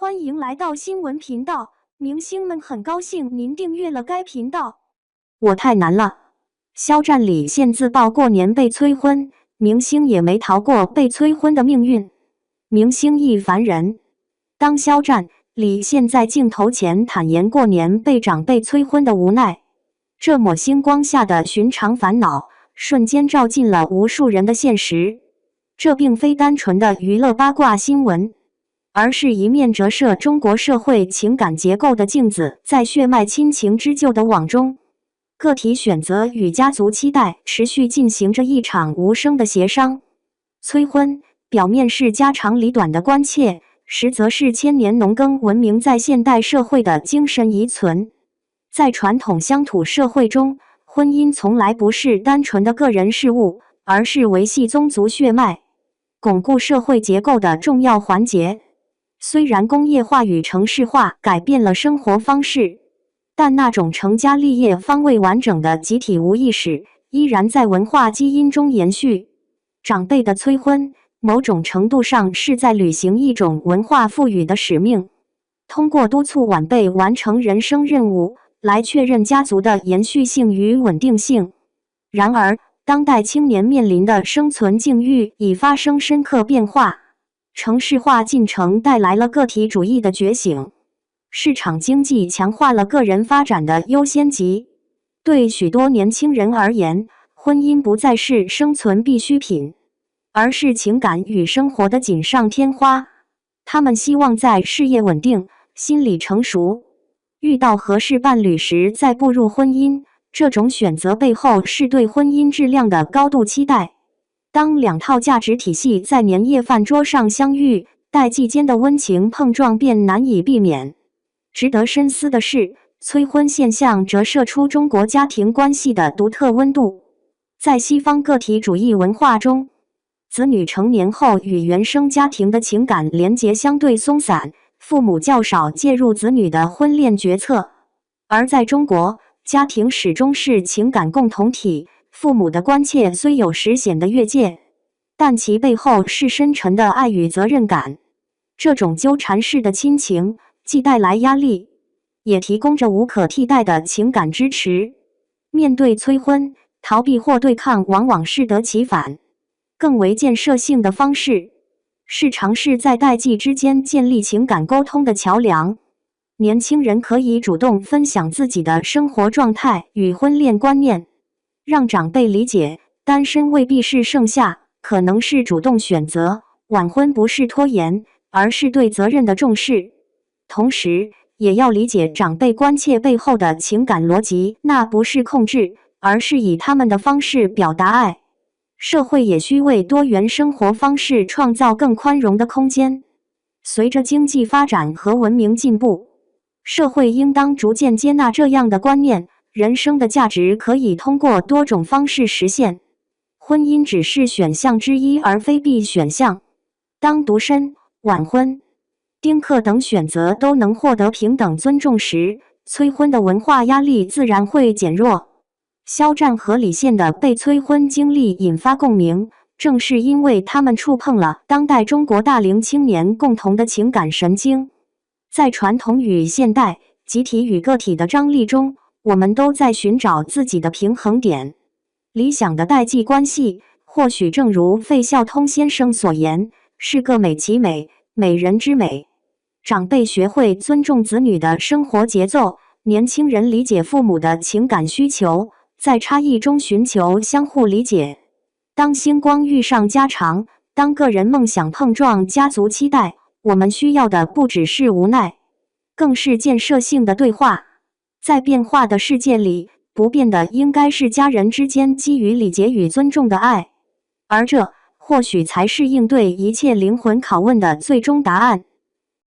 欢迎来到新闻频道，明星们很高兴您订阅了该频道。我太难了。肖战、李现自曝过年被催婚，明星也没逃过被催婚的命运。明星亦凡人，当肖战、李现在镜头前坦言过年被长辈催婚的无奈，这抹星光下的寻常烦恼，瞬间照进了无数人的现实。这并非单纯的娱乐八卦新闻，而是一面折射中国社会情感结构的镜子。在血脉亲情织就的网中，个体选择与家族期待持续进行着一场无声的协商。催婚表面是家长里短的关切，实则是千年农耕文明在现代社会的精神遗存。在传统乡土社会中，婚姻从来不是单纯的个人事务，而是维系宗族血脉、巩固社会结构的重要环节。虽然工业化与城市化改变了生活方式，但那种成家立业方未完整的集体无意识依然在文化基因中延续。长辈的催婚，某种程度上是在履行一种文化赋予的使命，通过督促晚辈完成人生任务，来确认家族的延续性与稳定性。然而，当代青年面临的生存境遇已发生深刻变化，城市化进程带来了个体主义的觉醒，市场经济强化了个人发展的优先级。对许多年轻人而言，婚姻不再是生存必需品，而是情感与生活的锦上添花。他们希望在事业稳定、心理成熟、遇到合适伴侣时再步入婚姻。这种选择背后是对婚姻质量的高度期待。当两套价值体系在年夜饭桌上相遇，代际间的温情碰撞便难以避免。值得深思的是，催婚现象折射出中国家庭关系的独特温度。在西方个体主义文化中，子女成年后与原生家庭的情感连结相对松散，父母较少介入子女的婚恋决策。而在中国，家庭始终是情感共同体，父母的关切虽有时显得越界，但其背后是深沉的爱与责任感。这种纠缠式的亲情，既带来压力，也提供着无可替代的情感支持。面对催婚，逃避或对抗往往适得其反。更为建设性的方式，是尝试在代际之间建立情感沟通的桥梁。年轻人可以主动分享自己的生活状态与婚恋观念，让长辈理解，单身未必是剩下，可能是主动选择。晚婚不是拖延，而是对责任的重视。同时，也要理解长辈关切背后的情感逻辑，那不是控制，而是以他们的方式表达爱。社会也需为多元生活方式创造更宽容的空间。随着经济发展和文明进步，社会应当逐渐接纳这样的观念，人生的价值可以通过多种方式实现。婚姻只是选项之一，而非必选项。当独身、晚婚、丁克等选择都能获得平等尊重时，催婚的文化压力自然会减弱。肖战和李现的被催婚经历引发共鸣，正是因为他们触碰了当代中国大龄青年共同的情感神经。在传统与现代、集体与个体的张力中，我们都在寻找自己的平衡点。理想的代际关系，或许正如费孝通先生所言，是个美其美，美人之美。长辈学会尊重子女的生活节奏，年轻人理解父母的情感需求，在差异中寻求相互理解。当星光遇上家常，当个人梦想碰撞家族期待，我们需要的不只是无奈，更是建设性的对话。在变化的世界里，不变的应该是家人之间基于礼节与尊重的爱，而这或许才是应对一切灵魂拷问的最终答案。